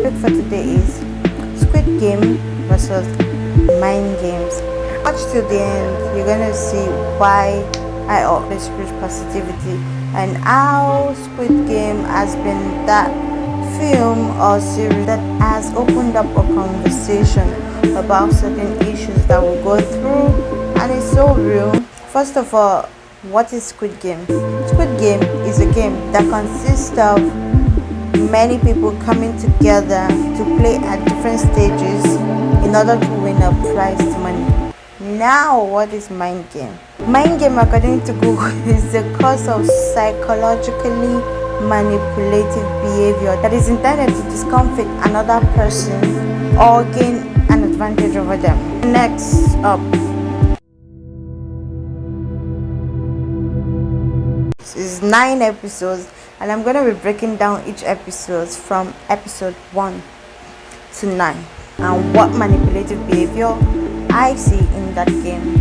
topic for today is Squid Game versus mind games. Watch till the end, you're gonna see why I always preach positivity and how Squid Game has been that film or series that has opened up a conversation about certain issues that we go through, and it's so real. First of all, what is Squid Game? Squid Game is a game that consists of many people coming together to play at different stages in order to win a prize money. Now, what is mind game? Mind game, according to Google, is the course of psychologically manipulative behavior that is intended to discomfort another person or gain an advantage over them. Next up is 9 episodes, and I'm going to be breaking down each episode from episode 1 to 9 and what manipulative behavior I see in that game.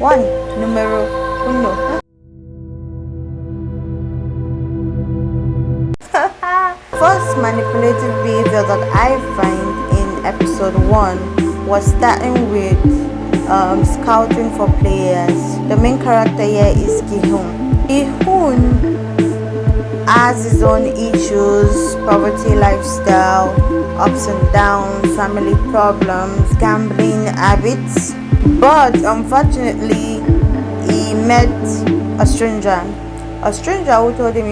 1. Numero uno. First manipulative behavior that I find in episode 1 was starting with scouting for players. The main character here is Gi-hoon. Gi-hoon has his own issues, poverty lifestyle, ups and downs, family problems, gambling habits. But unfortunately, he met a stranger who told him,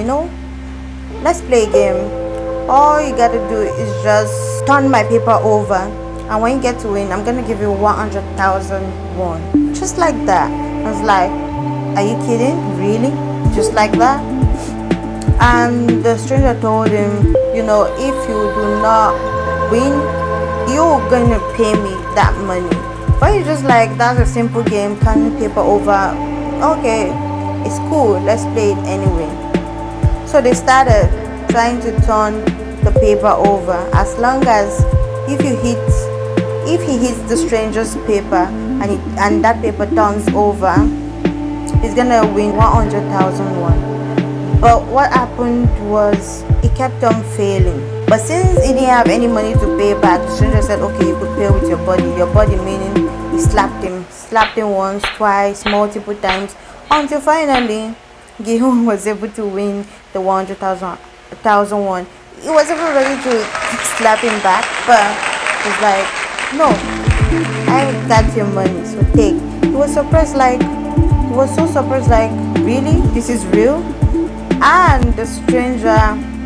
let's play a game. All you gotta do is just turn my paper over, and when you get to win, I'm gonna give you 100,000 won. Just like that. I was like, are you kidding? Really? Just like that? And the stranger told him, if you do not win, you're gonna pay me that money. But he's just like, that's a simple game, turn paper over. Okay, it's cool, let's play it anyway. So they started trying to turn the paper over. As long as if he hits the stranger's paper and that paper turns over, he's gonna win 100,000 won. But what happened was he kept on failing. But since he didn't have any money to pay back, the stranger said, okay, you could pay with your body. Your body meaning he slapped him once, twice, multiple times, until finally Gi-hoon was able to win the 100,000 won. He was even ready to slap him back, but he's like, no, I got your money, so take. He was so surprised, like, really? This is real? And the stranger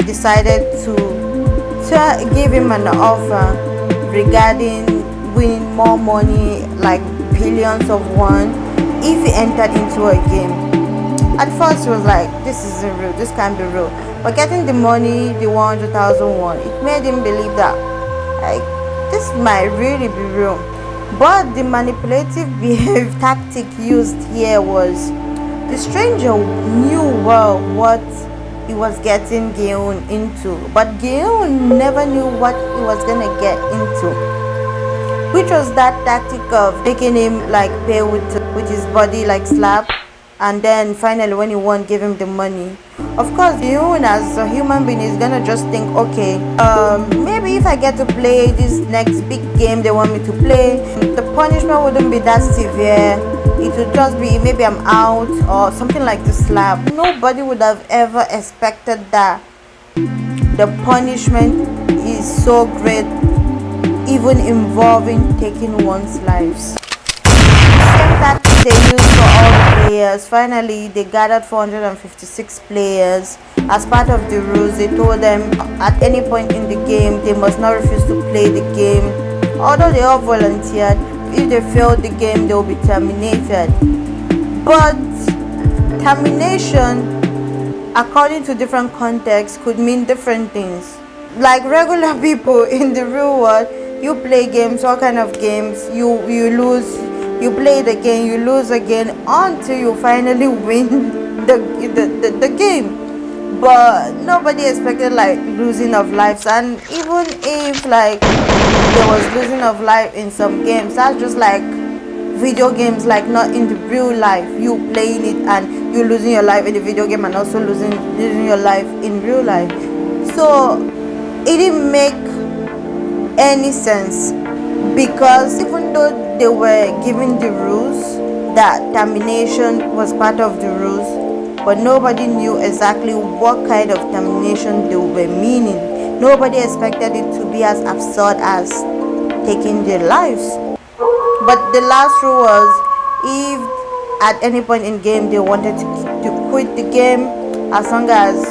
decided to give him an offer regarding winning more money, like billions of won, if he entered into a game. At first he was like, this isn't real, this can't be real. But getting the money, the 100,000 won, it made him believe that, like, this might really be real. But the manipulative tactic used here was the stranger knew well what he was getting Gi-hoon into, but Gi-hoon never knew what he was gonna get into, which was that tactic of making him like pay with his body, like slap, and then finally when he won, give him the money. Of course, Gi-hoon as a human being is gonna just think, okay, maybe if I get to play this next big game they want me to play, the punishment wouldn't be that severe. It would just be maybe I'm out or something like the slap. Nobody would have ever expected that the punishment is so great, even involving taking one's lives. Same tactic they used for all the players. Finally, they gathered 456 players. As part of the rules, they told them at any point in the game they must not refuse to play the game. Although they all volunteered, if they failed the game, they will be terminated. But termination, according to different contexts, could mean different things. Like regular people in the real world, you play games, all kind of games, you lose, you play the game, you lose again until you finally win the game. But nobody expected like losing of lives, and even if like there was losing of life in some games, that's just like video games, like not in the real life. You playing it and you losing your life in the video game and also losing your life in real life. So it didn't make any sense, because even though they were given the rules, that termination was part of the rules, but nobody knew exactly what kind of termination they were meaning. Nobody expected it to be as absurd as taking their lives. But the last rule was, if at any point in game they wanted to quit the game, as long as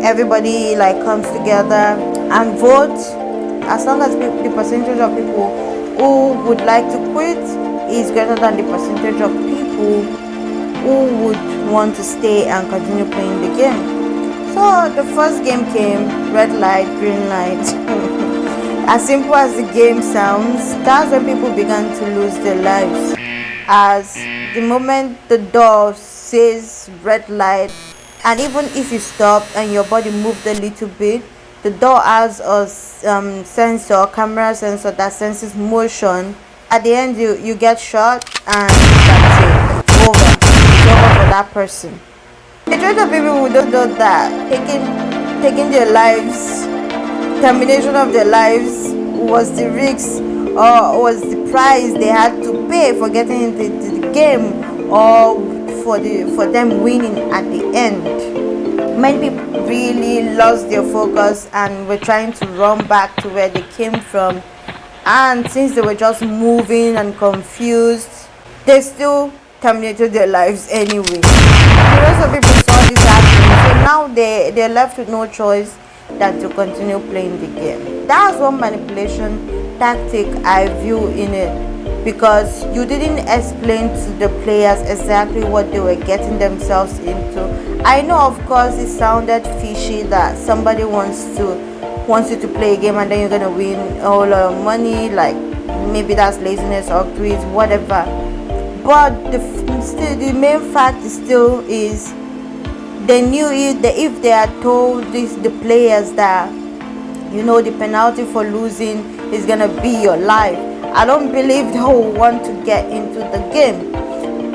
everybody like comes together and votes, as long as the percentage of people who would like to quit is greater than the percentage of people who would want to stay and continue playing the game. So the first game came, red light, green light. As simple as the game sounds, that's when people began to lose their lives. As the moment the door says red light, and even if you stop and your body moved a little bit, the door has a camera sensor that senses motion. At the end, you get shot, and that's it. It's over. It's over for that person. The majority of people who don't know that taking their lives, termination of their lives, was the risk or was the price they had to pay for getting into the game, or for them winning at the end. Many people really lost their focus and were trying to run back to where they came from, and since they were just moving and confused, they still terminated their lives anyway. The rest of people saw this happening, so now they're left with no choice than to continue playing the game. That's one manipulation tactic I view in it, because you didn't explain to the players exactly what they were getting themselves into. I know, of course, it sounded fishy that somebody wants you to play a game and then you're gonna win a whole lot of money. Like, maybe that's laziness or greed, whatever. But the main fact still is, they knew it. If they had told the players that, the penalty for losing is gonna be your life, I don't believe they will want to get into the game.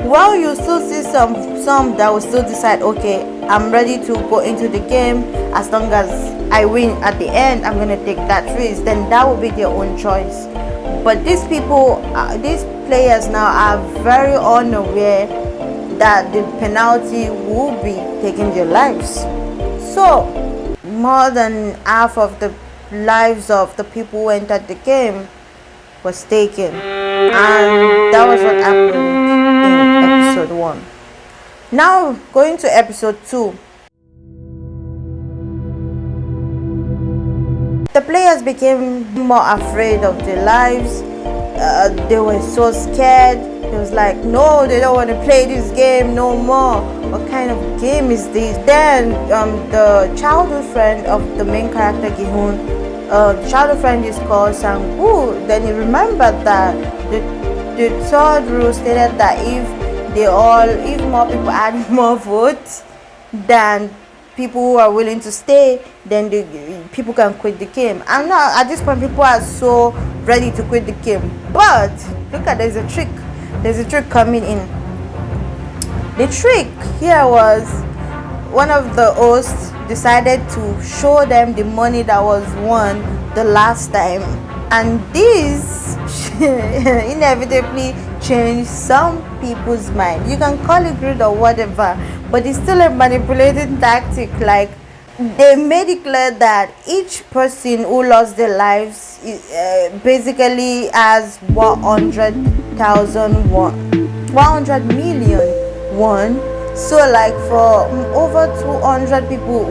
Well, you still see some that will still decide, okay, I'm ready to go into the game, as long as I win at the end, I'm gonna take that risk. Then that will be their own choice. But these players now are very unaware that the penalty will be taking their lives. So more than half of the lives of the people who entered the game was taken, and that was what happened in episode 1. Now going to episode 2, the players became more afraid of their lives. They were so scared. It was like, no, they don't want to play this game no more. What kind of game is this? Then the childhood friend of the main character, Gihun, the childhood friend is called Sang-woo. Then he remembered that the third rule stated that if more people add more votes than people who are willing to stay, then the people can quit the game. And now at this point, people are so ready to quit the game. But look at, there's a trick coming in. The trick here was, one of the hosts decided to show them the money that was won the last time, and this inevitably changed some people's mind. You can call it greed or whatever, but it's still a manipulating tactic. Like, they made it clear that each person who lost their lives basically has 100 million won. So like, for over 200 people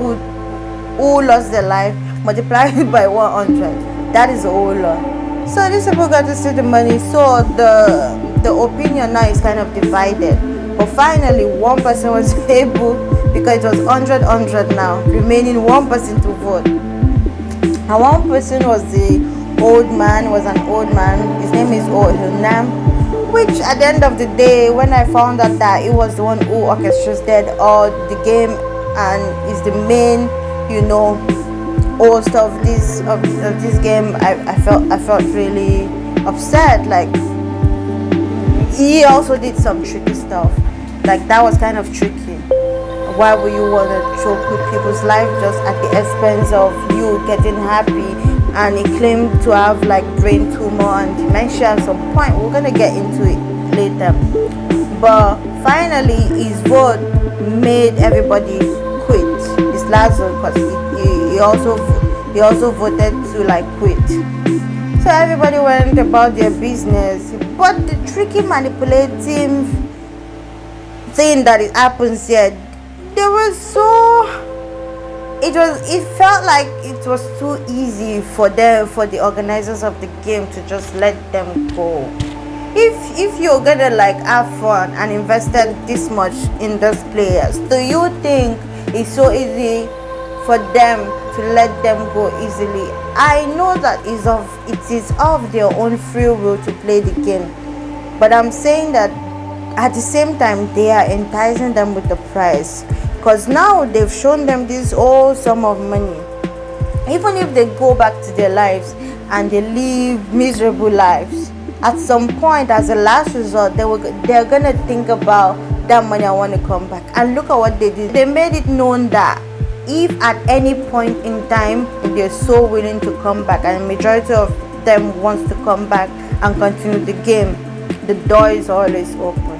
who lost their life, multiplied it by 100, that is a whole lot. So these people got to see the money. So the opinion now is kind of divided. But finally, one person was able, because it was 100 now, remaining one person to vote. And one person was an old man. His name is Oh Hyun-nam, which at the end of the day, when I found out that he was the one who orchestrated all the game and is the main, host of this game, I felt really upset. Like, he also did some tricky stuff. Like, that was kind of tricky. Why would you want to choke with people's life just at the expense of you getting happy and he claimed to have like brain tumor and dementia at some point. We're gonna get into it later. But finally, his vote made everybody quit. It's Lazo, because he also voted to like quit. So everybody went about their business. But the tricky, manipulative thing that it happens here, it felt like it was too easy for the organizers of the game to just let them go. If you're gonna like have fun and invested this much in those players, do you think it's so easy for them to let them go easily? I know that it is of their own free will to play the game, but I'm saying that at the same time they are enticing them with the price, because now they've shown them this whole sum of money. Even if they go back to their lives and they live miserable lives, at some point, as a last resort, they're gonna think about that money. I want to come back. And look at what they did. They made it known that if at any point in time they're so willing to come back, and the majority of them wants to come back and continue the game, the door is always open.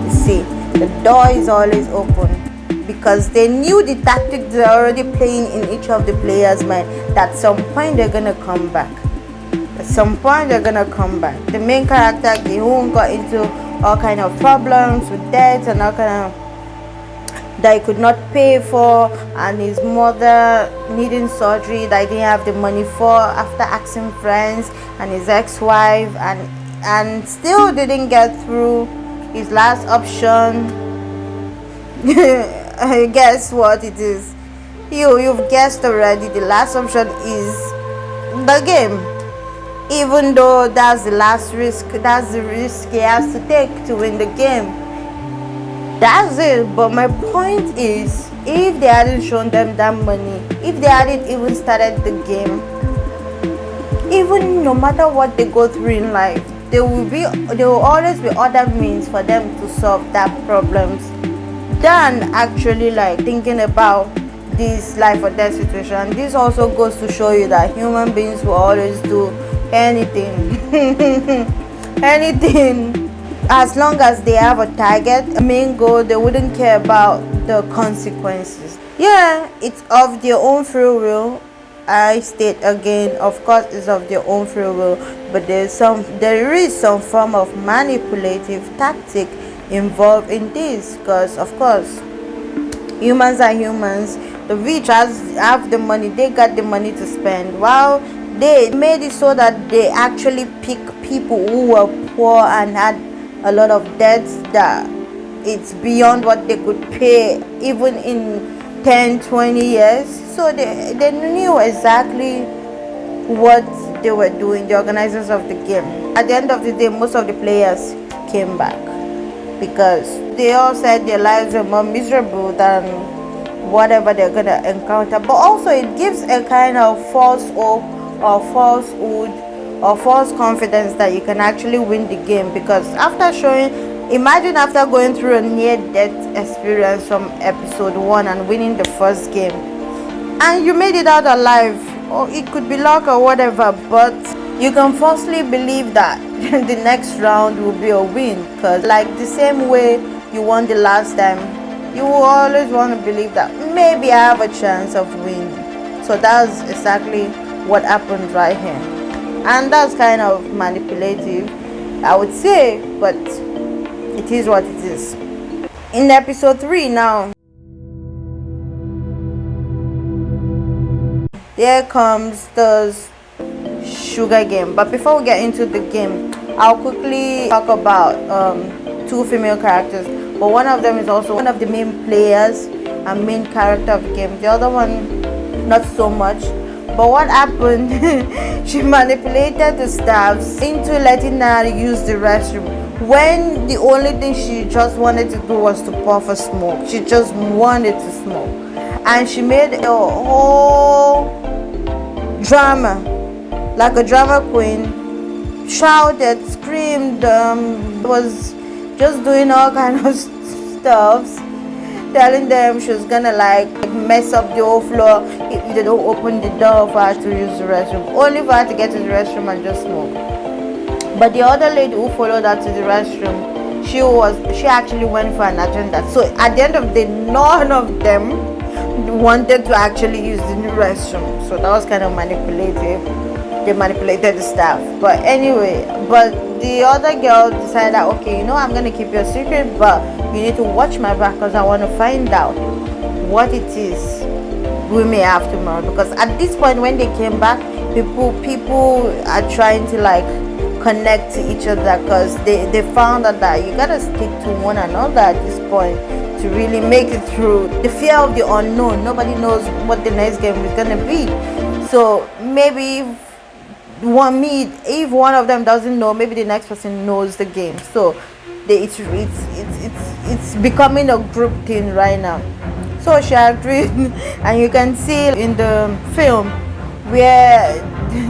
You see, the door is always open, because they knew the tactics they're already playing in each of the players' mind, that at some point they're gonna come back. At some point they're gonna come back. The main character, Gihun, got into all kind of problems with debts and all kind of that he could not pay for, and his mother needing surgery that he didn't have the money for after asking friends, and his ex-wife, and still didn't get through his last option. Guess what it is? You've guessed already. The last option is the game. Even though that's the last risk, that's the risk he has to take to win the game. That's it. But my point is, if they hadn't shown them that money, if they hadn't even started the game, even no matter what they go through in life, there will always be other means for them to solve that problems than actually like thinking about this life or death situation. This also goes to show you that human beings will always do anything anything as long as they have a target, a main goal. They wouldn't care about the consequences. Yeah, it's of their own free will. I state again, of course it's of their own free will, but there is some form of manipulative tactic involved in this, because of course humans are humans. The rich have the money, they got the money to spend, while they made it so that they actually pick people who were poor and had a lot of debts that it's beyond what they could pay even in 10-20 years. So they knew exactly what they were doing, the organizers of the game. At the end of the day, most of the players came back because they all said their lives were more miserable than whatever they're gonna encounter. But also it gives a kind of false hope or falsehood or false confidence that you can actually win the game, because imagine after going through a near-death experience from episode 1 and winning the first game, and you made it out alive, or it could be luck or whatever, but you can falsely believe that the next round will be a win, because like the same way you won the last time, you will always want to believe that maybe I have a chance of winning. So that's exactly what happened right here, and that's kind of manipulative, I would say, but it is what it is. In episode 3 now, there comes the sugar game. But before we get into the game, I'll quickly talk about 2 female characters, but one of them is also one of the main players and main character of the game. The other one not so much. But what happened, she manipulated the staffs into letting her use the restroom, when the only thing she just wanted to do was to puff a smoke. She just wanted to smoke, and she made a whole drama, like a drama queen. Shouted, screamed, was just doing all kind of stuff. telling them she was gonna like mess up the whole floor if they don't open the door for her to use the restroom, only for her to get to the restroom and just smoke. But the other lady who followed her to the restroom, she actually went for an agenda. So at the end of the day, none of them wanted to actually use the restroom. So that was kind of manipulative. They manipulated the staff. But anyway, but the other girl decided that, okay, I'm gonna keep your secret, but you need to watch my back because I want to find out what it is we may have tomorrow. Because at this point, when they came back, people are trying to like connect to each other, because they found out that you gotta stick to one another at this point to really make it through. The fear of the unknown, nobody knows what the next game is gonna be. So maybe if one of them doesn't know, maybe the next person knows the game. So it's becoming a group thing right now. So she agreed, and you can see in the film where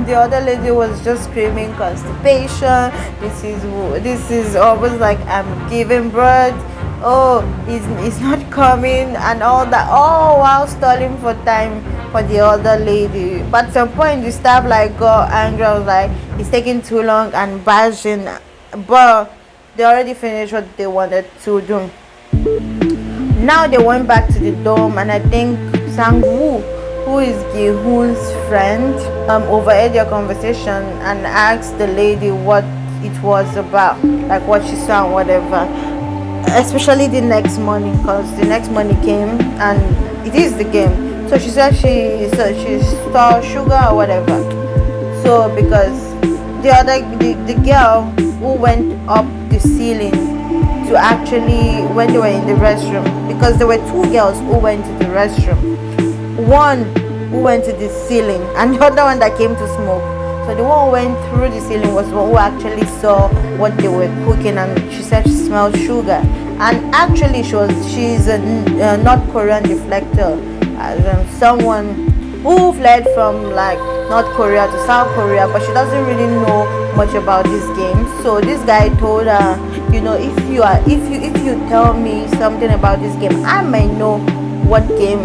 the other lady was just screaming constipation. This is almost like I'm giving birth. Oh, it's not coming, and all that, all while stalling for time for the other lady. But at some point the staff like got angry. I was like, it's taking too long and bashing, but they already finished what they wanted to do. Now they went back to the dorm, and I think Sang-woo, who is Gi-hoon's friend, overheard their conversation and asked the lady what it was about, like what she saw and whatever. Especially the next morning, because the next morning came and it is the game. So she said she saw sugar or whatever. So because the girl who went up the ceiling to actually, when they were in the restroom, because there were two girls who went to the restroom, one who went to the ceiling and the other one that came to smoke. So the one who went through the ceiling was the one who actually saw what they were cooking, and she said she smelled sugar. And actually she's a North Korean deflector, someone who fled from like North Korea to South Korea, but she doesn't really know much about this game. So this guy told her, if you tell me something about this game, I might know what game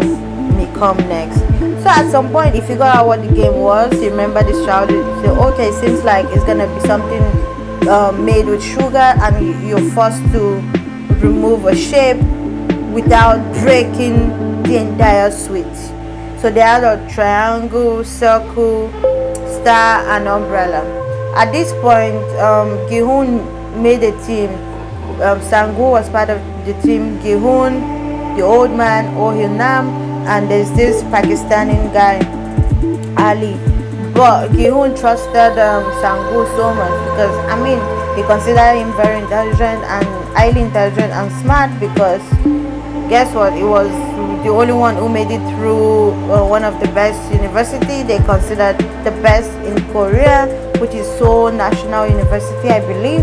may come next. So at some point he figured out what the game was. He remembered this child. He said, okay, seems like it's gonna be something made with sugar, and you're forced to remove a shape without breaking the entire sweet. So they had a triangle, circle, star, and umbrella. At this point, Gi-hoon made a team. Sang-woo was part of the team. Gi-hoon, the old man, Oh Hyun-nam, and there's this Pakistani guy, Ali. But Gi-hoon trusted Sang-woo so much because, he considered him very intelligent and highly intelligent and smart, because guess what? He was the only one who made it through one of the best university. They considered the best in Korea, which is Seoul National University, I believe.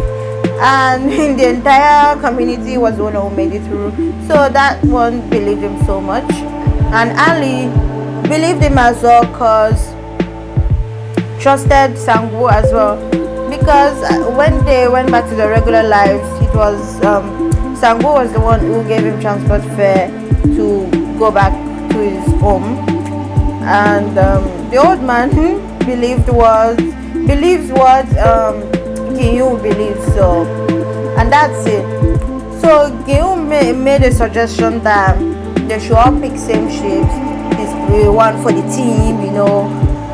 And in the entire community was the one who made it through. So that one believed him so much. And Ali believed him as well, because trusted Sang-woo as well. Because when they went back to their regular lives, it was Sang-woo was the one who gave him transport fare to go back to his home, and the old man believes what Gi-hoon believes. So, and that's it. So Gi-hoon made a suggestion that they should all pick same shapes. This one for the team,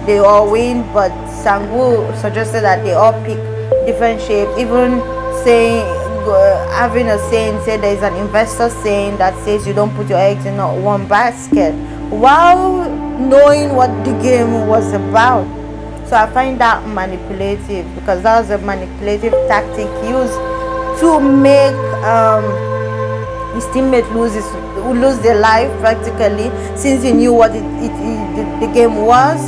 they all win, but Sang-woo suggested that they all pick different shapes, even having a saying, say there is an investor saying that says you don't put your eggs in one basket, while knowing what the game was about. So I find that manipulative, because that was a manipulative tactic used to make his teammate lose their life practically, since he knew what the game was.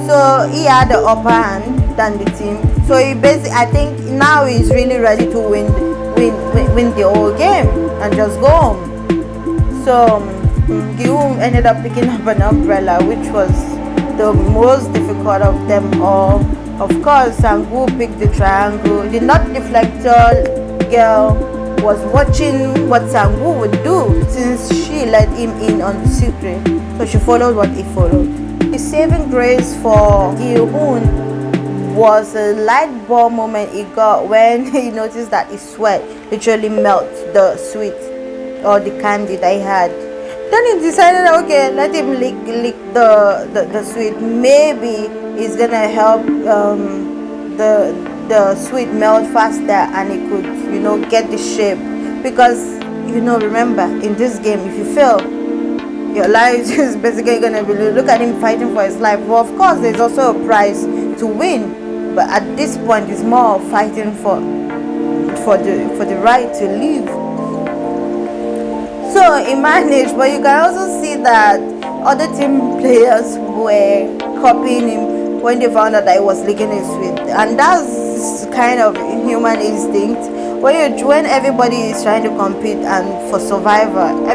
So he had the upper hand than the team. So I think now he's really ready to win the whole game and just go home. So Gi-hoon ended up picking up an umbrella, which was the most difficult of them all. Of course, Sang-woo picked the triangle. The not deflector girl was watching what Sangwoo would do since she let him in on the secret. So she followed what he followed. The saving grace for Gi-hoon was a light bulb moment he got when he noticed that his sweat literally melted the sweet or the candy that he had. Then he decided, okay, let him lick the sweet. Maybe it's gonna help the sweet melt faster and he could, get the shape. Because, remember, in this game, if you fail, your life is basically gonna be, look at him fighting for his life. Well, of course, there's also a prize to win, but at this point, it's more fighting for the right to live. So he managed, but you can also see that other team players were copying him when they found out that he was licking his sweet, and that's kind of human instinct. When everybody is trying to compete and for survival,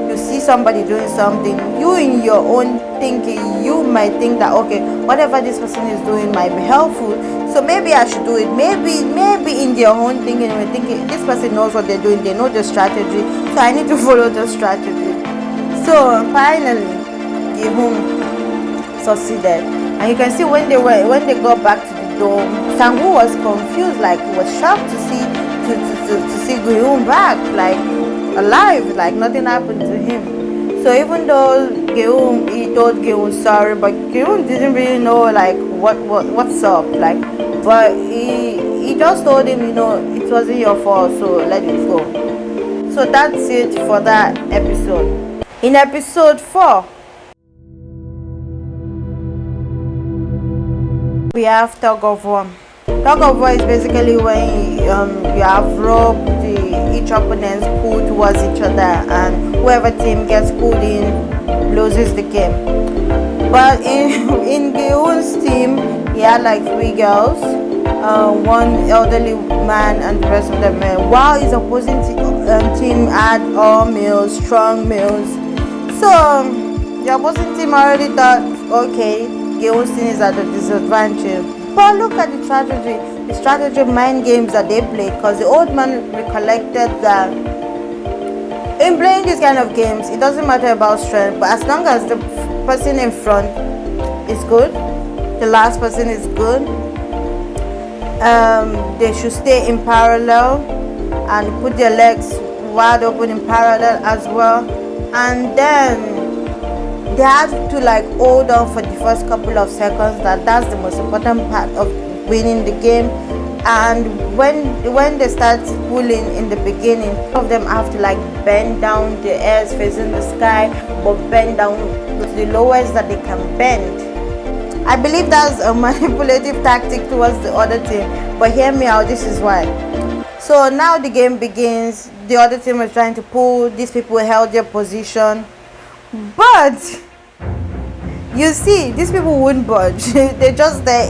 you see somebody doing something, you in your own thinking, you might think that, okay, whatever this person is doing might be helpful, so maybe I should do it. Maybe in their own thinking, we're thinking this person knows what they're doing, they know the strategy, so I need to follow the strategy. So finally, Gi-hoon succeeded, and you can see when they got back to the dome, Sangwoo was confused, like he was shocked to see Gi-hoon back, like alive, like nothing happened to him. So even though he told Gi-hoon sorry, but Gi-hoon didn't really know like what's up, like, but he just told him, it wasn't your fault, so let it go. So that's it for that episode. In episode 4, we have tug of war. Tug of war is basically when you have rope, each opponents pull towards each other, and whoever team gets pulled in loses the game. But in Gi-hoon's team, he had like 3 girls, one elderly man, and the rest of them men. While his opposing team had all males, strong males. So the opposing team already thought, okay, Gi-hoon's team is at a disadvantage. But look at the strategy mind games that they played, because the old man recollected that in playing these kind of games, it doesn't matter about strength, but as long as the person in front is good, the last person is good, they should stay in parallel and put their legs wide open in parallel as well, and then they have to like hold on for the first couple of seconds. That's the most important part of winning the game. And when they start pulling in the beginning, some of them have to like bend down, the ears facing the sky, but bend down to the lowest that they can bend. I believe that's a manipulative tactic towards the other team, but hear me out, this is why. So now the game begins, the other team is trying to pull, these people held their position, but you see, these people won't budge. They're just there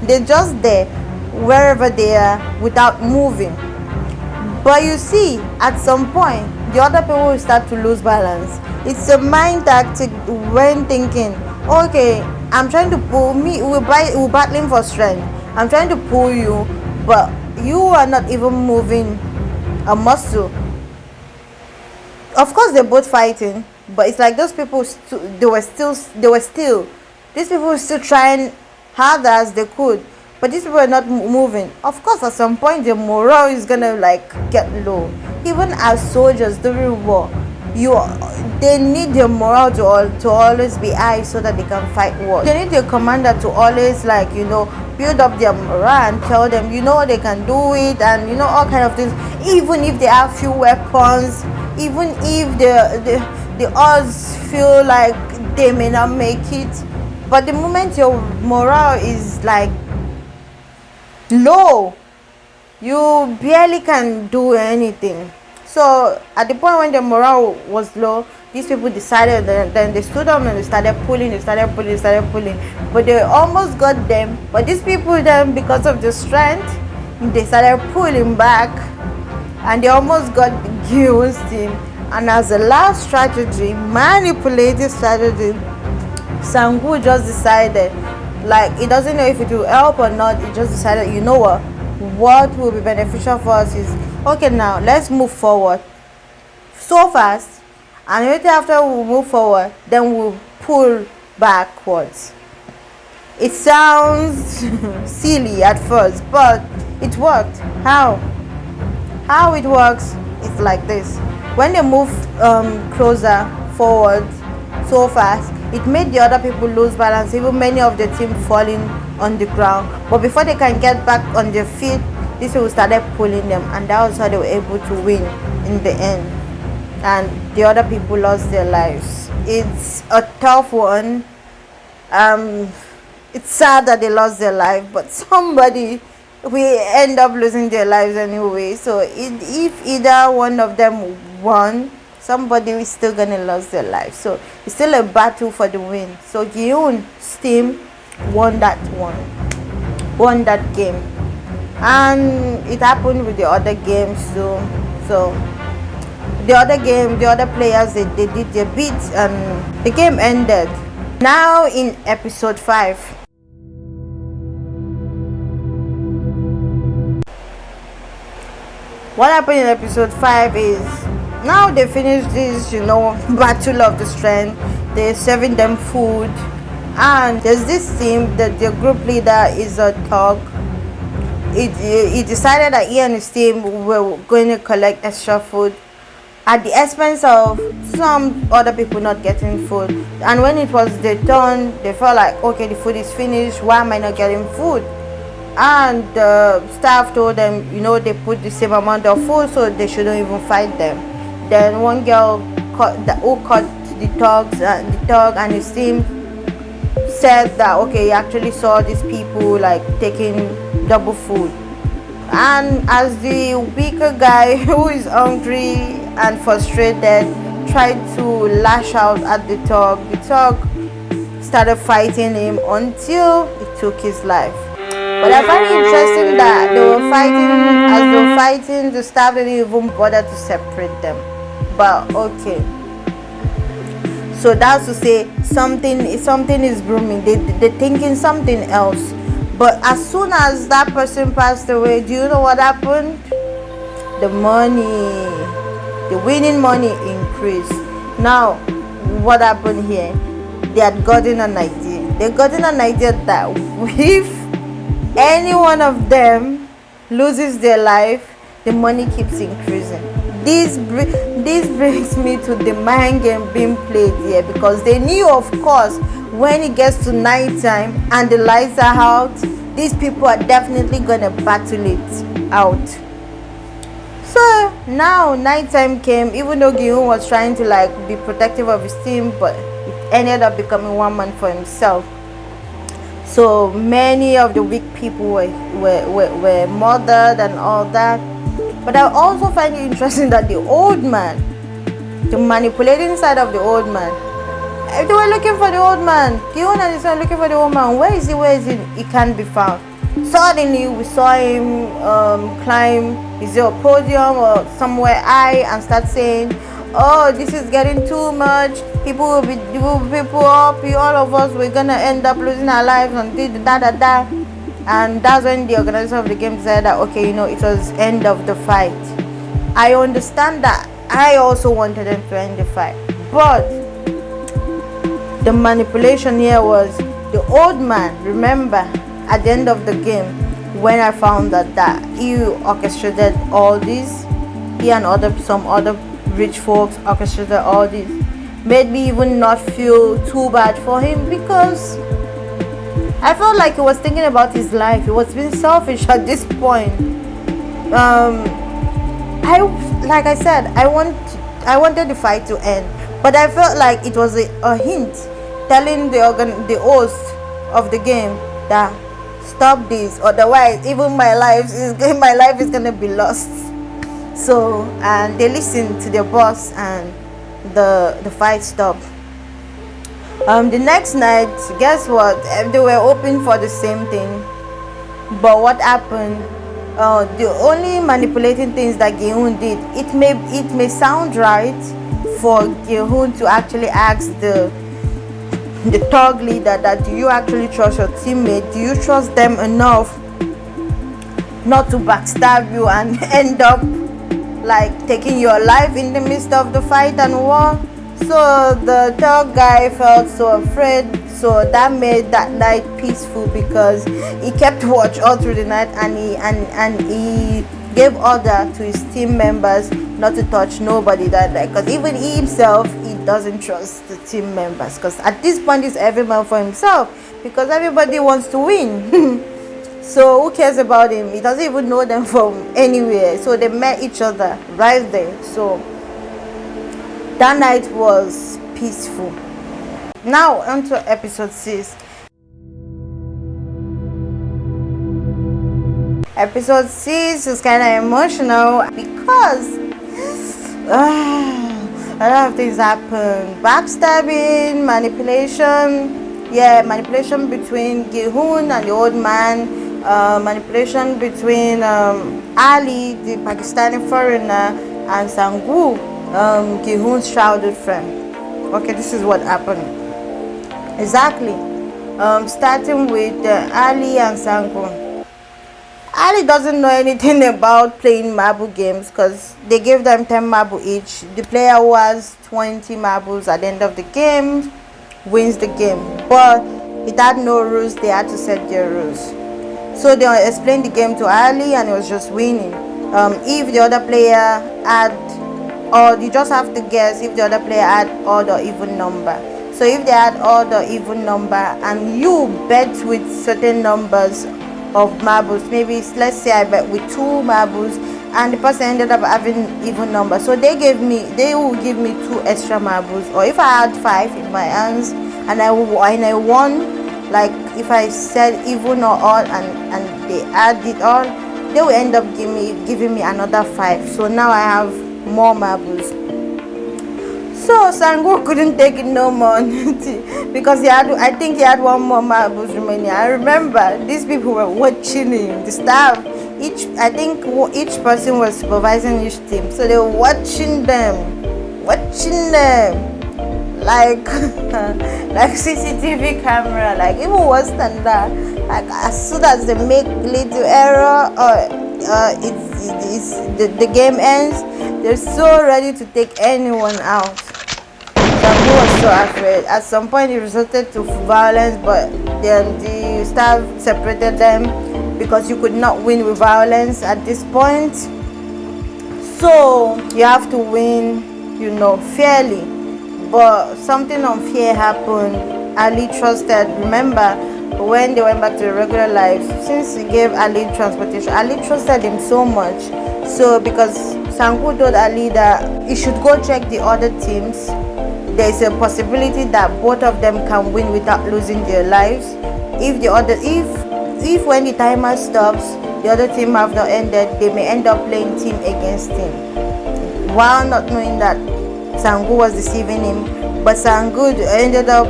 they're just there wherever they are without moving. But you see, at some point, the other people will start to lose balance. It's a mind tactic when thinking, okay, I'm trying to pull me, we're battling for strength. I'm trying to pull you, but you are not even moving a muscle. Of course, they're both fighting, but it's like those people they were still these people were still trying hard as they could, but these people are not moving. Of course, at some point their morale is gonna like get low. Even as soldiers during war, they need their morale to always be high so that they can fight war. They need their commander to always like build up their morale and tell them they can do it, and all kind of things. Even if they have few weapons, even if the odds feel like they may not make it, but the moment your morale is like low, you barely can do anything. So at the point when the morale was low, these people decided, then they stood up and they started pulling, but they almost got them. But these people then, because of the strength, they started pulling back, and they almost got Gi-hoon's team. And as a last strategy, manipulative strategy, Sangwoo just decided, like, he doesn't know if it will help or not. He just decided, what will be beneficial for us is Okay, now let's move forward so fast, and immediately after we move forward, then we'll pull backwards. It sounds silly at first, but it worked. How it works is like this. When they move closer forward so fast, it made the other people lose balance, even many of the team falling on the ground. But before they can get back on their feet, these people started pulling them, and that was how they were able to win in the end. And the other people lost their lives. It's a tough one. It's sad that they lost their life, but somebody will end up losing their lives anyway. So if either one of them won, somebody is still gonna lose their life. So it's still a battle for the win. So Gi-hoon's team won that game, and it happened with the other games too. So the other players, they did their bits, and the game ended. Now in episode 5, what happened in episode 5 is, now they finished this, battle of the strength. They're serving them food, and there's this team that their group leader is a thug. He decided that he and his team were going to collect extra food at the expense of some other people not getting food. And when it was their turn, they felt like, okay, the food is finished, why am I not getting food? And the staff told them, they put the same amount of food, so they shouldn't even fight them. Then one girl who caught the thug and his team said that, okay, he actually saw these people like taking double food. And as the weaker guy who is hungry and frustrated tried to lash out at the thug started fighting him until he took his life. But I find it interesting that they were fighting, the staff didn't even bother to separate them. But okay. So that's to say something is brewing. They're thinking something else. But as soon as that person passed away, do you know what happened? The winning money increased. Now, what happened here? They had gotten an idea. They gotten an idea that if any one of them loses their life, the money keeps increasing. This brings me to the mind game being played here, because they knew, of course, when it gets to night time and the lights are out, these people are definitely gonna battle it out. So now nighttime came, even though Gi-hoon was trying to be protective of his team, but it ended up becoming one man for himself. So many of the weak people were murdered and all that. But I also find it interesting that the old man, the manipulating side of the old man, they were looking for the old man. Gi-hoon and his son looking for the old man. Where is he? He can't be found. Suddenly we saw him climb, is it a podium or somewhere high, and start saying, oh, this is getting too much. People will be up. All of us, we're gonna end up losing our lives and da. And that's when the organizer of the game said that, okay, it was end of the fight. I understand that. I also wanted them to end the fight, but the manipulation here was the old man. Remember, at the end of the game, when I found that he orchestrated all this, he and some other rich folks orchestrated all this, made me even not feel too bad for him, because I felt like he was thinking about his life. He was being selfish at this point. Like I said, I wanted the fight to end, but I felt like it was a hint telling the host of the game that stop this, otherwise even my life is gonna be lost. So, and they listened to their boss, and the fight stopped. The next night, guess what? They were hoping for the same thing, but what happened? The only manipulating things that Gi-hoon did, it may sound right for Gi-hoon to actually ask the thug leader that, do you actually trust your teammate? Do you trust them enough not to backstab you and end up like taking your life in the midst of the fight and war. So the third guy felt so afraid, so that made that night peaceful because he kept watch all through the night, and he gave order to his team members not to touch nobody that night, because even he himself, he doesn't trust the team members, because at this point it's every man for himself, because everybody wants to win. So who cares about him? He doesn't even know them from anywhere. So they met each other right there. So that night was peaceful. Now on to episode 6. Episode 6 is kind of emotional because a lot of things happen. Backstabbing, manipulation. Yeah, manipulation between Gihun and the old man. Manipulation between Ali, the Pakistani foreigner, and Sangu, Gihun's childhood friend. Okay, this is what happened. Exactly. Starting with Ali and Sangu. Ali doesn't know anything about playing marble games because they gave them 10 marble each. The player who has 20 marbles at the end of the game wins the game. But it had no rules, they had to set their rules. So they explained the game to Ali and he was just winning. If the other player had, or you just have to guess if the other player had odd or even number. So if they had odd or even number and you bet with certain numbers of marbles, maybe let's say I bet with 2 marbles and the person ended up having even number, so they will give me 2 extra marbles. Or if I had 5 in my hands and I won, like if I said even or odd and they add it all, they will end up giving me another 5. So now I have more marbles. So Sangu couldn't take it no more because I think he had 1 more marbles remaining. I remember these people were watching him, the staff. I think each person was supervising each team, so they were watching them like like CCTV camera, like even worse than that. Like as soon as they make little error or the game ends, they're so ready to take anyone out. Sangu was so afraid. At some point it resulted to violence, but then the staff separated them because you could not win with violence at this point. So you have to win, fairly. But something unfair happened. Ali trusted, remember when they went back to their regular lives, since he gave Ali transportation, Ali trusted him so much. So because Sangu told Ali that he should go check the other teams, there is a possibility that both of them can win without losing their lives. If when the timer stops, the other team have not ended, they may end up playing team against team, while not knowing that Sangu was deceiving him. But Sangu ended up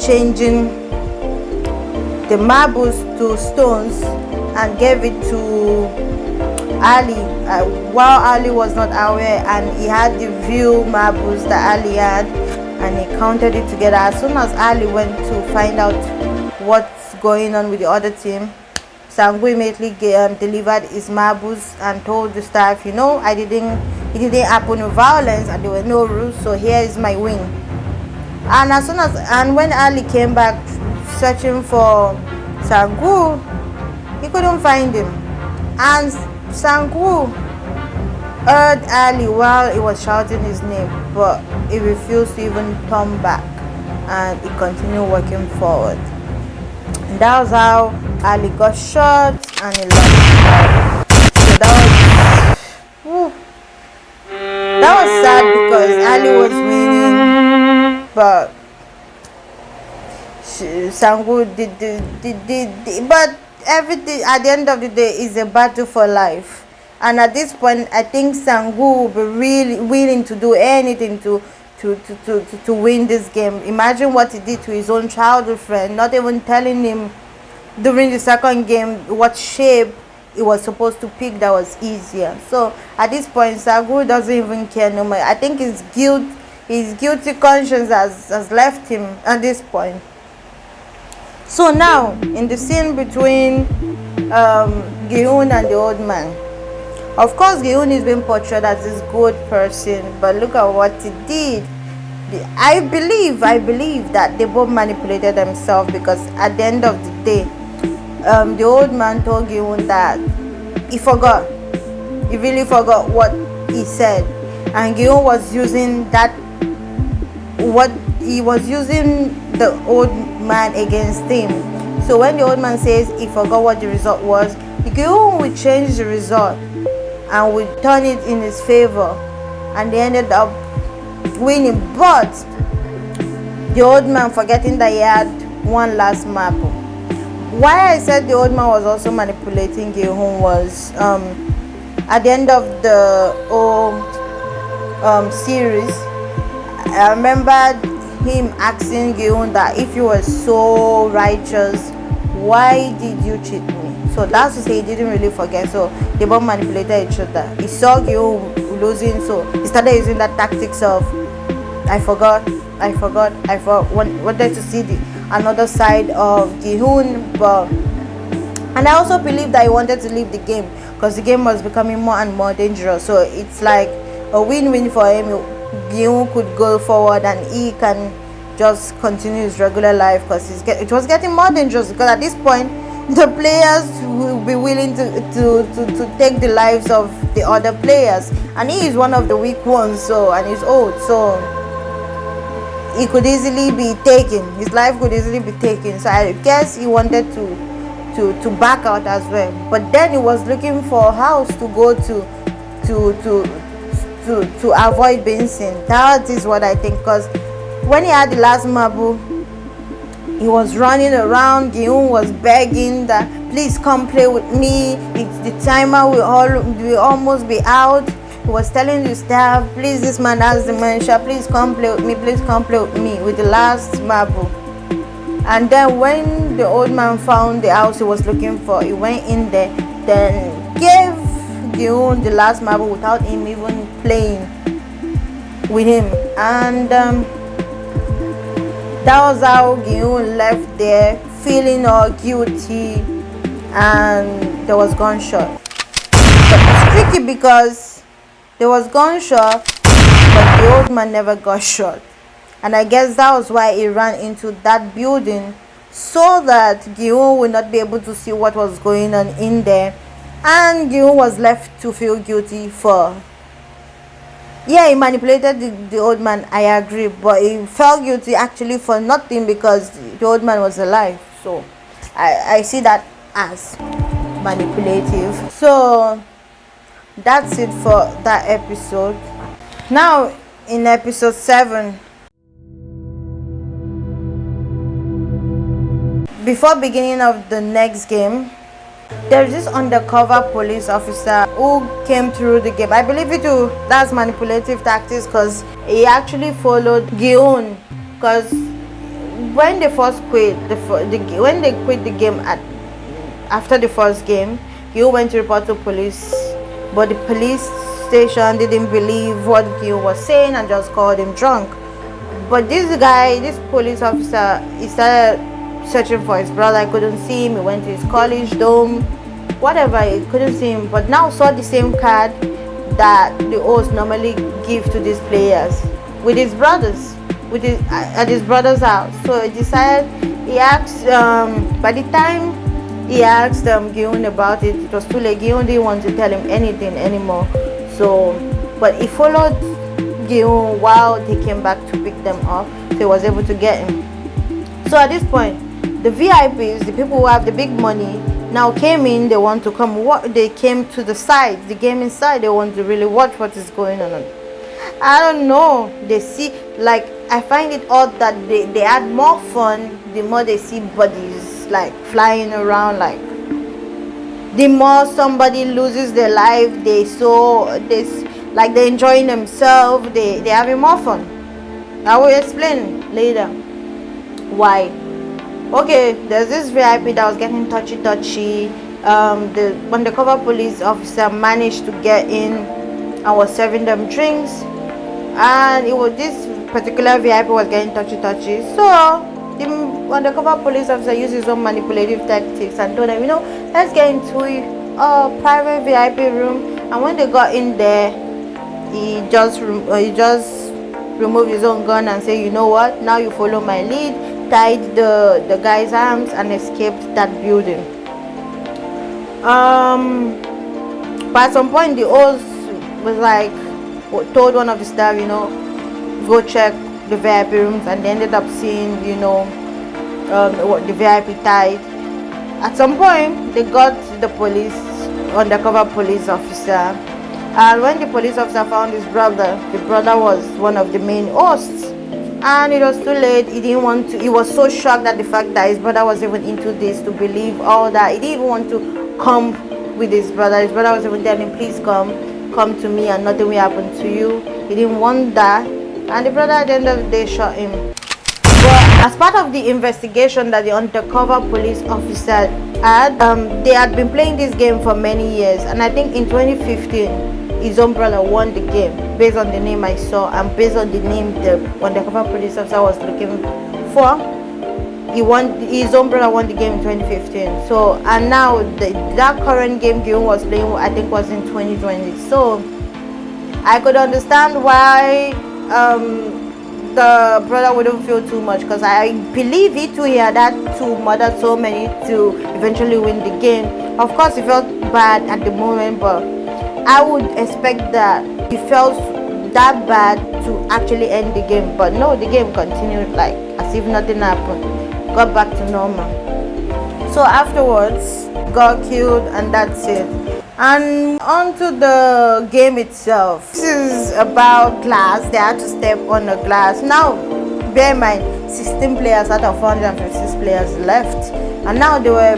changing the marbles to stones and gave it to Ali, while Ali was not aware, and he had the real marbles that Ali had, and he counted it together. As soon as Ali went to find out what's going on with the other team, Sangu immediately delivered his marbles and told the staff, it didn't happen with violence and there were no rules, so here is my win. And when Ali came back searching for Sangu, he couldn't find him, and Sangu heard Ali while he was shouting his name, but he refused to even turn back and he continued walking forward. And that was how Ali got shot and he lost. So that was sad because Ali was winning, but Sangu did but everything at the end of the day is a battle for life. And at this point, I think Sangu will be really willing to do anything to win this game. Imagine what he did to his own childhood friend, not even telling him during the second game what shape he was supposed to pick that was easier. So at this point, Sangu doesn't even care no more. I think his guilty conscience has left him at this point. So now, in the scene between Gihun and the old man, Of course, Gi-hun is being portrayed as this good person, but look at what he did. I believe that they both manipulated themselves, because at the end of the day, the old man told Gi-hun that he forgot. He really forgot what he said, and Gi-hun was using that. What he was using the old man against him. So when the old man says he forgot what the result was, Gi-hun will change the result and will turn it in his favor, and they ended up winning. But the old man, forgetting that he had one last marble. Why I said the old man was also manipulating Gi-hun was at the end of the whole series, I remember him asking Gi-hun that if you were so righteous, why did you cheat me? So that's to say he didn't really forget. So they both manipulated each other. He saw Gi-hun losing, so he started using that tactics of I forgot. Wanted to see another side of Gi-hun, and I also believe that he wanted to leave the game, because the game was becoming more and more dangerous. So it's like a win-win for him. Gi-hun could go forward and he can just continue his regular life, because it was getting more dangerous, because at this point the players will be willing to take the lives of the other players, and he is one of the weak ones, so, and he's old, so he could easily be taken. His life could easily be taken. So I guess he wanted to back out as well. But then he was looking for a house to go to avoid being seen. That is what I think. Because when he had the last marble, he was running around. Gi-hun was begging that please come play with me. The timer will almost be out. He was telling the staff, please, this man has dementia, please come play with me, with the last marble. And then when the old man found the house he was looking for, he went in there, then gave Gi-hun the last marble without him even playing with him. And that was how Gi-hun left there, feeling all guilty, and there was gunshot. But it's tricky because there was gunshot, but the old man never got shot. And I guess that was why he ran into that building, so that Gi-hun would not be able to see what was going on in there. And Gi-hun was left to feel guilty for... Yeah, he manipulated the old man, I agree. But he felt guilty actually for nothing, because the old man was alive. So I see that as manipulative. So that's it for that episode. Now in episode 7, before beginning of the next game, there's this undercover police officer who came through the game. I believe that's manipulative tactics, because he actually followed Gi-hun. Because when they first quit when they quit the game after the first game, Gi-hun went to report to police. But the police station didn't believe what Gi-hun was saying and just called him drunk. But this police officer, he started searching for his brother. I couldn't see him. He went to his college dorm, whatever, he couldn't see him. But now saw the same card that the host normally give to these players with his brothers, at his brother's house. So he decided, he asked, by the time he asked Gi-hun about it, it was too late. Gi-hun didn't want to tell him anything anymore. So, but he followed Gi-hun while they came back to pick them up, so he was able to get him. So at this point, the VIPs, the people who have the big money, now came in. They want to come. They came to the side, the game inside. They want to really watch what is going on. I don't know. They see, like, I find it odd that they had more fun the more they see bodies like flying around. Like, the more somebody loses their life, they saw this, like, they're enjoying themselves. They're having more fun. I will explain later why. Okay, there's this VIP that was getting touchy. The undercover police officer managed to get in and was serving them drinks, and it was this particular VIP was getting touchy. So the undercover police officer used his own manipulative tactics and told them, let's get into a private VIP room, and when they got in there, he just removed his own gun and said, you know what, now you follow my lead, tied the guy's arms and escaped that building. But at some point the host was like, told one of the staff, go check the VIP rooms, and they ended up seeing, the VIP tied. At some point they got the undercover police officer, and when the police officer found his brother, the brother was one of the main hosts, and it was too late. He was so shocked at the fact that his brother was even into this, to believe all that. He didn't even want to come with his brother. His brother was even telling him, please come to me and nothing will happen to you. He didn't want that, and the brother at the end of the day shot him. But as part of the investigation that the undercover police officer had, they had been playing this game for many years, and I think in 2015 his own brother won the game based on the name I saw, and based on the name the undercover police officer was looking for. His own brother won the game in 2015. So, and now that current game Gihun was playing, I think, was in 2020. So I could understand why the brother wouldn't feel too much, because I believe he had to murder so many to eventually win the game. Of course he felt bad at the moment, but I would expect that he felt that bad to actually end the game. But no, the game continued like as if nothing happened, got back to normal. So afterwards got killed, and that's it. And onto the game itself. This is about glass. They had to step on a glass. Now bear in mind, 16 players out of 456 players left, and now they were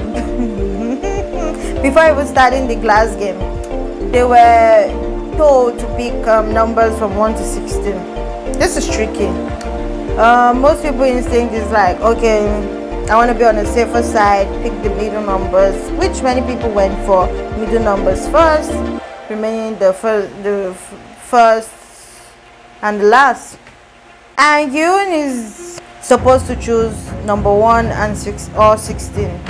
before even starting the glass game, they were told to pick numbers from 1 to 16. This is tricky. Most people's instinct is like, okay, I want to be on the safer side, pick the middle numbers, which many people went for middle numbers first, remaining the first and the last. And Gihun is supposed to choose number 1 and 6 or 16.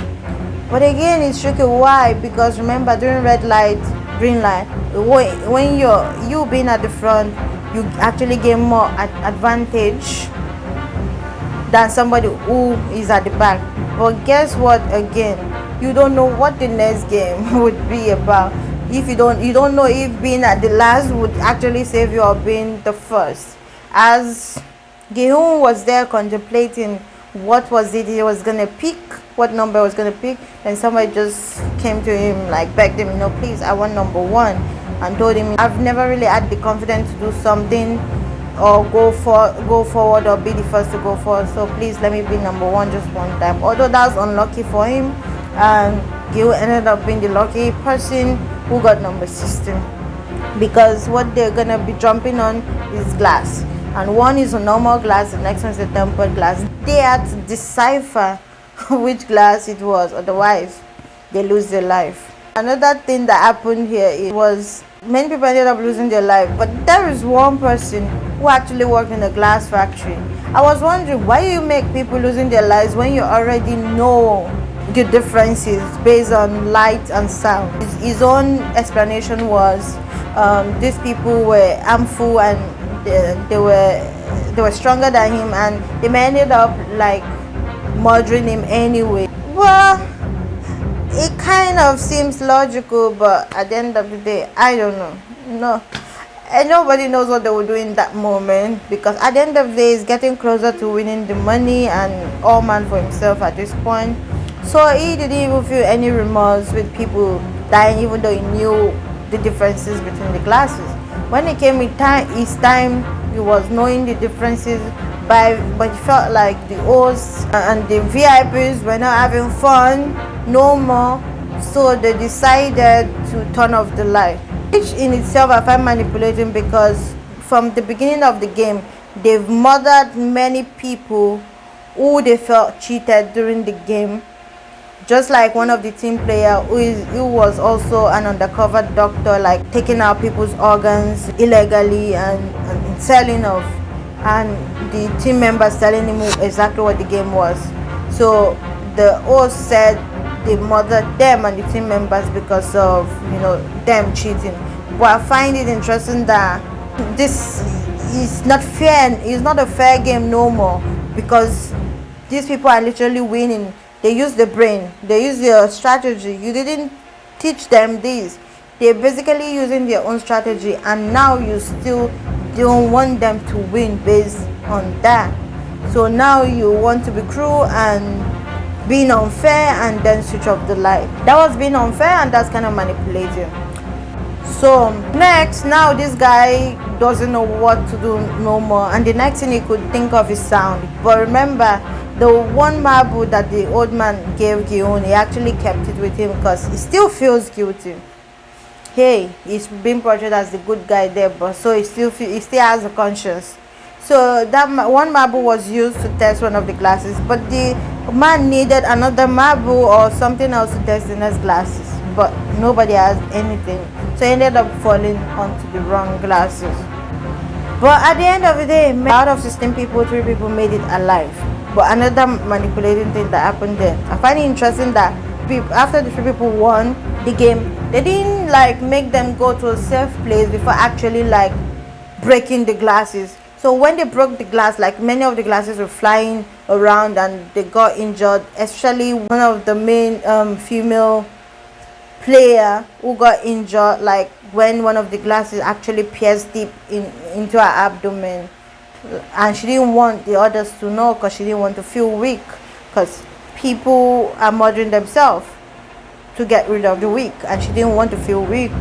But again, it's tricky. Why? Because remember, during red light, green light, when you being at the front, you actually gain more advantage than somebody who is at the back. But guess what? Again, you don't know what the next game would be about. If you don't know if being at the last would actually save you or being the first. As Gihun was there contemplating what was it he was gonna pick, what number he was gonna pick, then somebody just came to him, like begged him, please, I want number 1, and told him, I've never really had the confidence to do something or go forward or be the first to go forward, so please let me be number 1 just one time. Although that was unlucky for him, and Gihun ended up being the lucky person who got number 16, because what they're gonna be jumping on is glass, and one is a normal glass, the next one is a tempered glass. They had to decipher which glass it was, otherwise they lose their life. Another thing that happened here was many people ended up losing their life, but there is one person who actually worked in a glass factory. I was wondering, why do you make people losing their lives when you already know the differences based on light and sound? His own explanation was these people were harmful, and they were stronger than him, and they may ended up like murdering him anyway. Well, it kind of seems logical, but at the end of the day, I don't know. No, and nobody knows what they were doing in that moment, because at the end of the day, he's getting closer to winning the money and all man for himself at this point. So he didn't even feel any remorse with people dying, even though he knew the differences between the classes. When it came his time, he was knowing the differences, but he felt like the hosts and the VIPs were not having fun no more, so they decided to turn off the light, which in itself I find manipulating, because from the beginning of the game they've murdered many people who they felt cheated during the game, just like one of the team player who was also an undercover doctor, like taking out people's organs illegally and selling off, and the team members telling him exactly what the game was. So the host said they murdered them and the team members because of them cheating. But I find it interesting that this is not fair. It's not a fair game no more, because these people are literally winning. They use the brain, they use their strategy. You didn't teach them this. They're basically using their own strategy, and now you still don't want them to win based on that. So now you want to be cruel and being unfair and then switch off the light. That was being unfair, and that's kind of manipulating. So next, now this guy doesn't know what to do no more, and the next thing he could think of is sound. But remember, the one marble that the old man gave Gion, he actually kept it with him because he still feels guilty. Hey, he's being portrayed as the good guy there, but so he still has a conscience. So that one marble was used to test one of the glasses, but the man needed another marble or something else to test the next glasses, but nobody has anything, so he ended up falling onto the wrong glasses. But at the end of the day, out of 16 people, 3 people made it alive. But another manipulating thing that happened there, I find it interesting that after the 3 people won the game, they didn't make them go to a safe place before actually breaking the glasses. So when they broke the glass, many of the glasses were flying around and they got injured, especially one of the main female player who got injured, when one of the glasses actually pierced deep into her abdomen, and she didn't want the others to know because she didn't want to feel weak, because people are murdering themselves to get rid of the weak, and she didn't want to feel weak.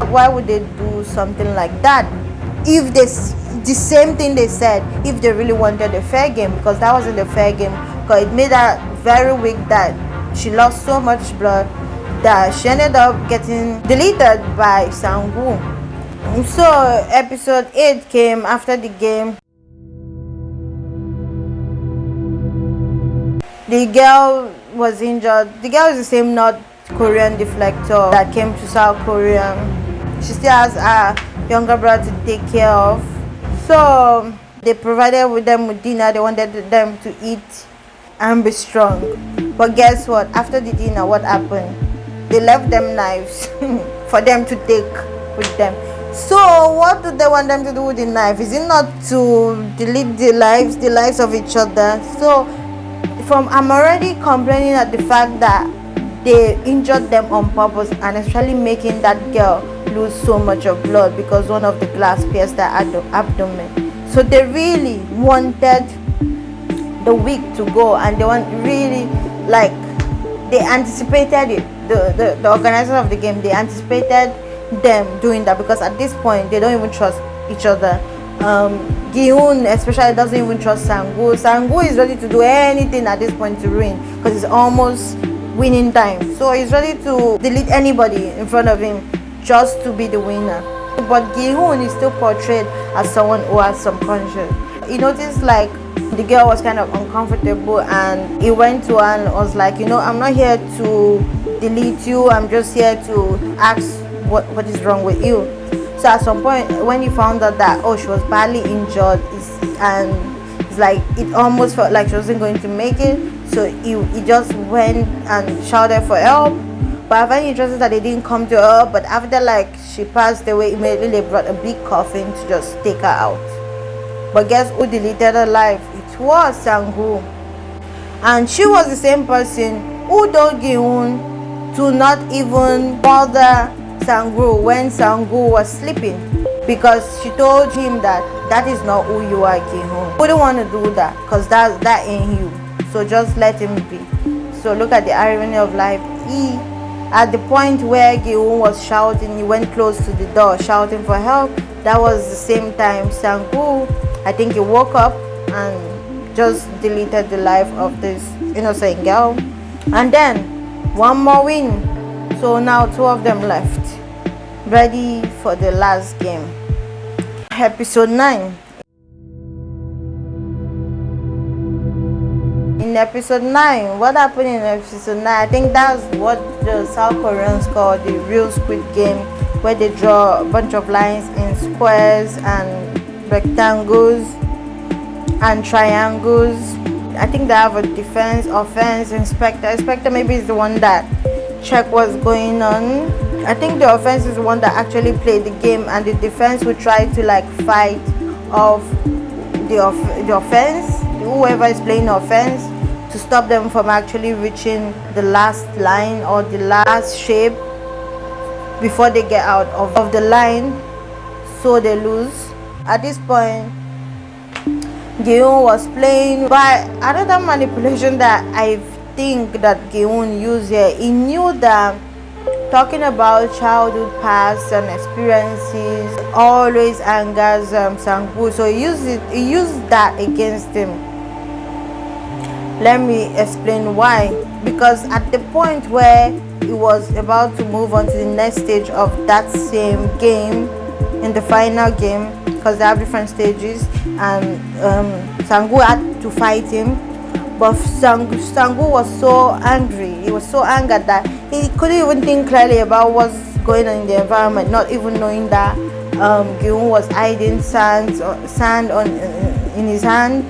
Why would they do something like that if the same thing they said if they really wanted a fair game? Because that wasn't a fair game, because it made her very weak, that she lost so much blood that she ended up getting deleted by Sangu. So episode 8 came after the game. The girl was injured. The girl is the same North Korean deflector that came to South Korea. She still has a younger brother to take care of. So they provided them with dinner. They wanted them to eat and be strong. But guess what? After the dinner, what happened? They left them knives for them to take with them. So what do they want them to do with the knife? Is it not to delete the lives of each other? So I'm already complaining at the fact that they injured them on purpose, and especially making that girl lose so much of blood because one of the glass pierced her abdomen. So they really wanted the weak to go, and they they anticipated it. The organizers of the game, they anticipated them doing that, because at this point they don't even trust each other. Giun especially doesn't even trust Sangu. Sangu is ready to do anything at this point to win, because it's almost winning time. So he's ready to delete anybody in front of him just to be the winner. But Giun is still portrayed as someone who has some conscience. He noticed the girl was kind of uncomfortable, and he went to her and was like, I'm not here to delete you, I'm just here to ask what is wrong with you. So at some point when he found out that she was badly injured, it almost felt like she wasn't going to make it, so he just went and shouted for help. But I find it interesting that they didn't come to her, but after she passed away, immediately they brought a big coffin to just take her out. But guess who deleted her life? It was Sangu. And she was the same person who told Giun to not even bother Sangu when Sangu was sleeping, because she told him that is not who you are, Giun. You wouldn't want to do that, because that ain't you. So just let him be. So look at the irony of life. At the point where Giun was shouting, he went close to the door shouting for help. That was the same time Sangu, I think he woke up and just deleted the life of this innocent girl. And then one more win. So now 2 of them left, ready for the last game. Episode 9. In episode 9, what happened in episode 9? I think that's what the South Koreans call the real Squid Game, where they draw a bunch of lines in squares and rectangles and triangles, I think they have a defense, offense, inspector. Inspector maybe is the one that check what's going on. I think the offense is the one that actually played the game, and the defense will try to like fight off the offense, whoever is playing offense, to stop them from actually reaching the last line or the last shape before they get out of the line, so they lose. At this point, Geun was playing, but another manipulation that I think that Geun used here, he knew that talking about childhood past and experiences always angers Sang-woo, so he used that against him. Let me explain why. Because at the point where he was about to move on to the next stage of that same game, in the final game, because they have different stages, and Sang-woo had to fight him, but Sang-woo was so angry, he was so angered that he couldn't even think clearly about what's going on in the environment, not even knowing that Geun was hiding sand in his hand,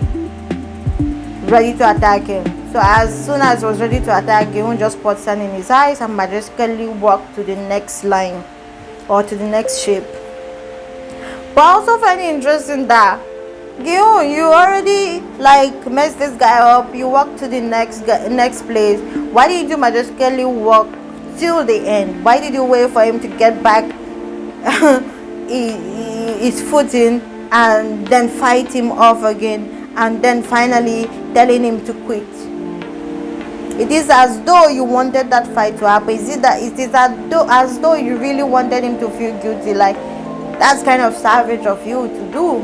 ready to attack him. So as soon as he was ready to attack, Geun just poured sand in his eyes and majestically walked to the next line or to the next shape. But I also find it interesting that Geun, you already like messed this guy up, you walk to the next place. Why did you majestically walk till the end? Why did you wait for him to get back his footing and then fight him off again, and then finally telling him to quit? It is as though you wanted that fight to happen. It is as though you really wanted him to feel guilty. Like, that's kind of savage of you to do.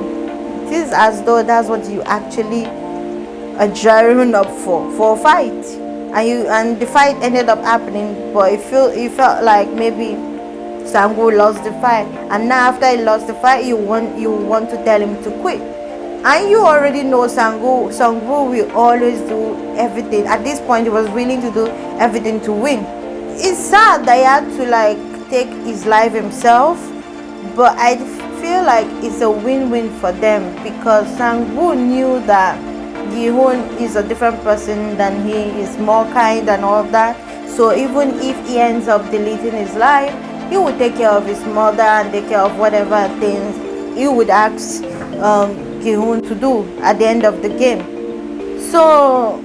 It is as though that's what you actually are gearing up for a fight, and the fight ended up happening, but it felt like maybe Sang-woo lost the fight, and now after he lost the fight, you want to tell him to quit. And you already know Sang-woo will always do everything. At this point, he was willing to do everything to win. It's sad that he had to like take his life himself, but I feel like it's a win-win for them, because Sang-woo knew that Gi-hoon is a different person than he is, more kind and all of that. So even if he ends up deleting his life, he would take care of his mother and take care of whatever things he would ask Gi-hoon to do at the end of the game. So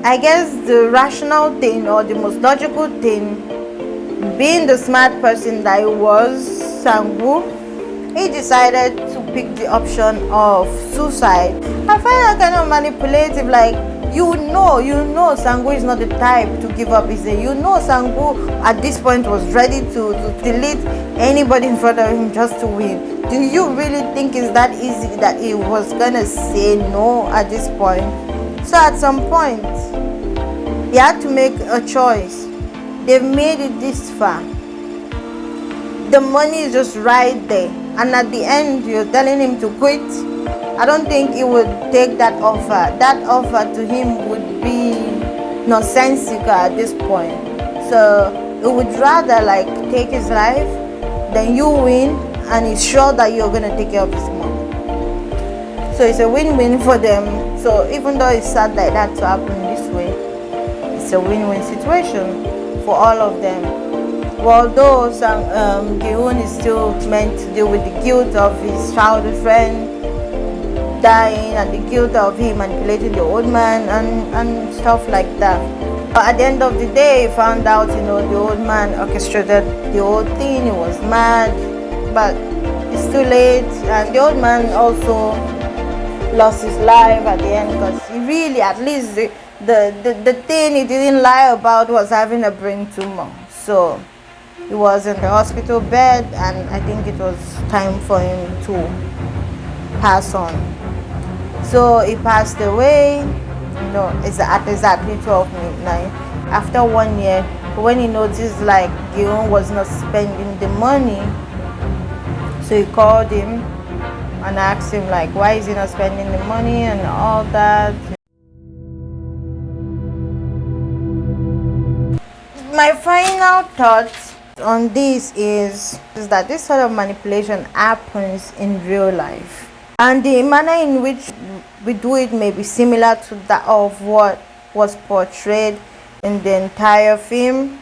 I guess the rational thing, or the most logical thing, being the smart person that he was, Sang-woo, he decided to pick the option of suicide. I find that kind of manipulative. Like, you know Sang-woo is not the type to give up easy. You know Sang-woo at this point was ready to delete anybody in front of him just to win. Do you really think it's that easy that he was gonna say no at this point? So at some point, he had to make a choice. They've made it this far. The money is just right there, and at the end you're telling him to quit. I don't think he would take that offer. That offer to him would be nonsensical at this point. So he would rather like take his life than you win, and he's sure that you're gonna take care of his money. So it's a win-win for them. So even though it's sad that that to happen this way, it's a win-win situation for all of them. Although Gi-hoon is still meant to deal with the guilt of his childhood friend dying, and the guilt of him manipulating the old man and stuff like that. But at the end of the day, he found out, the old man orchestrated the whole thing. He was mad, but it's too late. And the old man also lost his life at the end, because he really, at least the thing he didn't lie about was having a brain tumor. So he was in the hospital bed, and I think it was time for him to pass on. So he passed away, it's at exactly 12 midnight. After 1 year, when he noticed like Gi-hoon was not spending the money, so he called him and asked him like, why is he not spending the money and all that. My final thoughts on this is that this sort of manipulation happens in real life, and the manner in which we do it may be similar to that of what was portrayed in the entire film,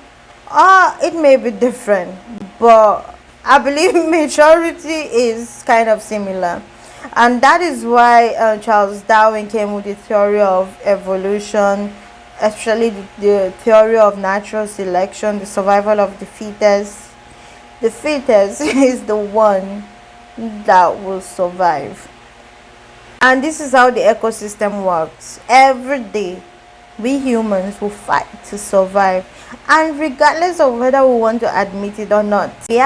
or it may be different, but I believe majority is kind of similar. And that is why Charles Darwin came with the theory of evolution, especially the theory of natural selection, the survival of the fetus. The fetus is the one that will survive. And this is how the ecosystem works. Every day, we humans will fight to survive. And regardless of whether we want to admit it or not, we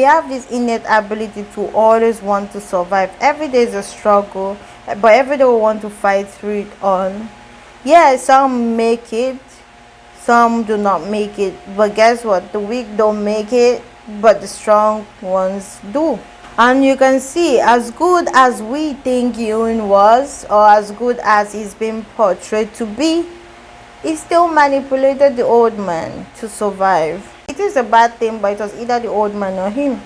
have this innate ability to always want to survive. Every day is a struggle, but every day we want to fight through it on. Yeah, some make it, some do not make it. But guess what? The weak don't make it, but the strong ones do. And you can see, as good as we think Ewan was, or as good as he's been portrayed to be, he still manipulated the old man to survive. It is a bad thing, but it was either the old man or him.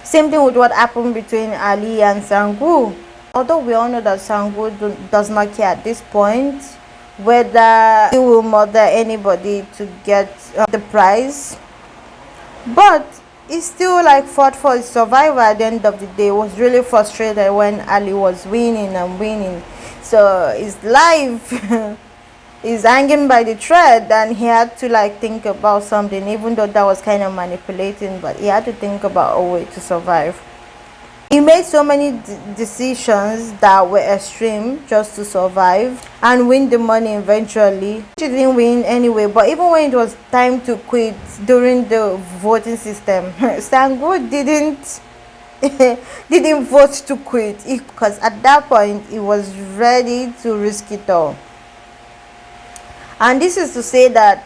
Same thing with what happened between Ali and Sangu. Although we all know that Sangu does not care at this point whether he will murder anybody to get the prize, but he still like fought for his survival at the end of the day. He was really frustrated when Ali was winning and winning, so his life is hanging by the thread, and he had to like think about something, even though that was kind of manipulating, but he had to think about a way to survive. He made so many decisions that were extreme just to survive and win the money eventually. He didn't win anyway, but even when it was time to quit during the voting system, Sangu didn't vote to quit, because at that point he was ready to risk it all. And this is to say that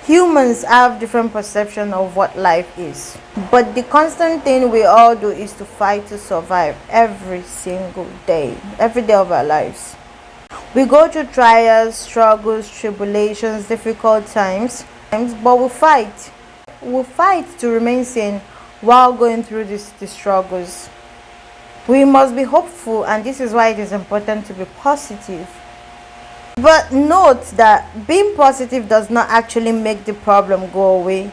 humans have different perception of what life is, but the constant thing we all do is to fight to survive every single day, every day of our lives. We go through trials, struggles, tribulations, difficult times, but we fight to remain sane while going through these struggles. We must be hopeful, and this is why it is important to be positive. But note that being positive does not actually make the problem go away.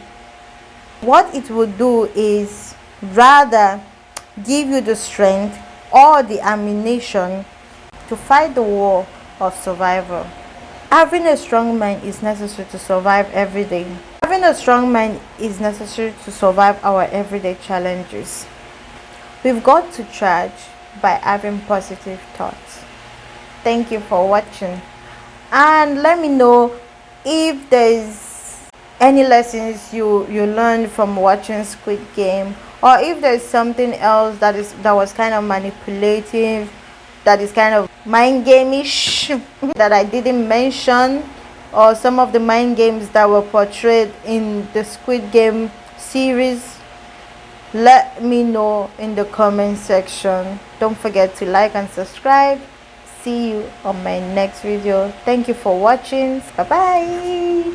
What it will do is rather give you the strength or the ammunition to fight the war of survival. Having a strong mind is necessary to survive every day. Having a strong mind is necessary to survive our everyday challenges. We've got to charge by having positive thoughts. Thank you for watching. And let me know if there's any lessons you learned from watching Squid Game, or if there's something else that was kind of manipulative, that is kind of mind game-ish that I didn't mention, or some of the mind games that were portrayed in the Squid Game series. Let me know in the comment section. Don't forget to like and subscribe. See you on my next video. Thank you for watching. Bye bye.